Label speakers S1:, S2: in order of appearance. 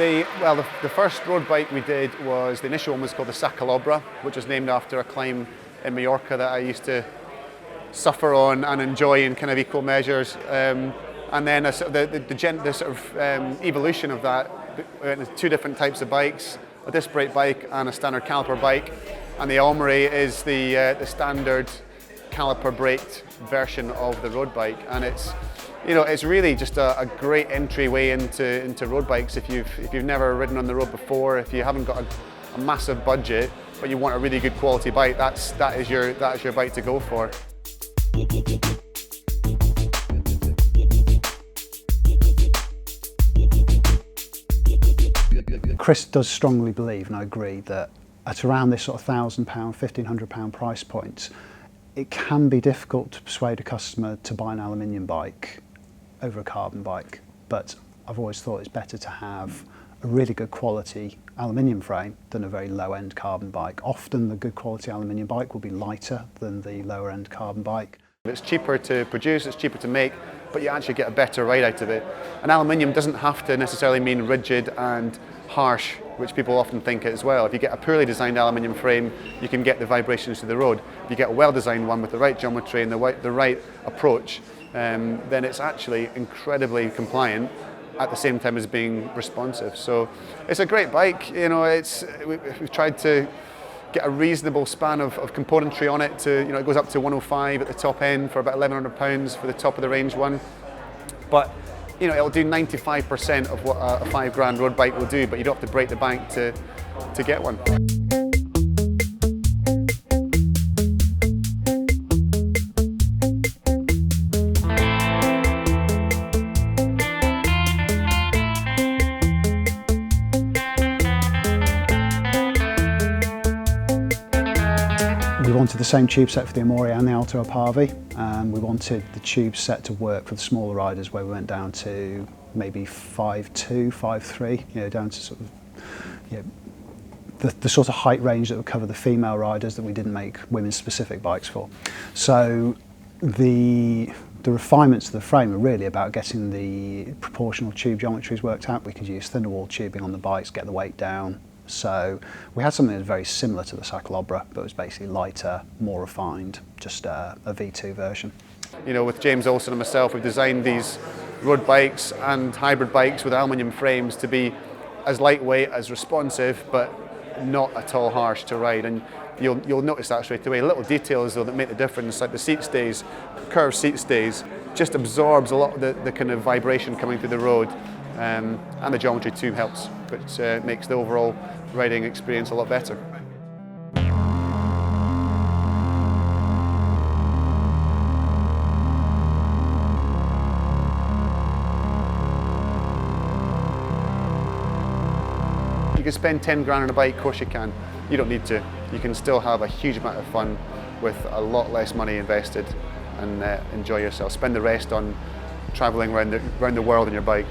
S1: The first road bike we did was, the initial one was called the Sacalobra, which was named after a climb in Mallorca that I used to suffer on and enjoy in kind of equal measures. And then the sort of evolution of that, two different types of bikes, a disc brake bike and a standard caliper bike. And the Aomori is the standard caliper braked version of the road bike, and it's really just a great entryway into road bikes if you've never ridden on the road before. If you haven't got a massive budget but you want a really good quality bike, that is your bike to go for.
S2: Chris does strongly believe, and I agree, that at around this sort of £1,000, £1,500 price point, it can be difficult to persuade a customer to buy an aluminium bike over a carbon bike. But I've always thought it's better to have a really good quality aluminium frame than a very low-end carbon bike. Often the good quality aluminium bike will be lighter than the lower-end carbon bike.
S1: It's cheaper to produce, it's cheaper to make, but you actually get a better ride out of it. And aluminium doesn't have to necessarily mean rigid and harsh, which people often think it as well. If you get a poorly designed aluminium frame, you can get the vibrations to the road. If you get a well-designed one with the right geometry and the right approach, then it's actually incredibly compliant at the same time as being responsive. So it's a great bike. We've tried to get a reasonable span of componentry on it. It goes up to 105 at the top end for about £1,100 for the top of the range one. But it'll do 95% of what a £5 road bike will do, but you don't have to break the bank to get one.
S2: We wanted the same tube set for the Aomori and the Alto Irpavi, and we wanted the tube set to work for the smaller riders, where we went down to maybe 5'2", 5'3", down to sort of the sort of height range that would cover the female riders that we didn't make women's specific bikes for. So the refinements of the frame are really about getting the proportional tube geometries worked out. We could use thinner wall tubing on the bikes, get the weight down. So we had something that was very similar to the Sacalobra, but it was basically lighter, more refined, just a V2 version.
S1: With James Olsen and myself, we've designed these road bikes and hybrid bikes with aluminium frames to be as lightweight, as responsive, but not at all harsh to ride. And you'll notice that straight away. Little details though that make the difference, like the seat stays, curved seat stays, just absorbs a lot of the kind of vibration coming through the road. And the geometry too helps, which makes the overall riding experience a lot better. You can spend 10 grand on a bike, of course you can. You don't need to. You can still have a huge amount of fun with a lot less money invested and enjoy yourself. Spend the rest on travelling around the world on your bike.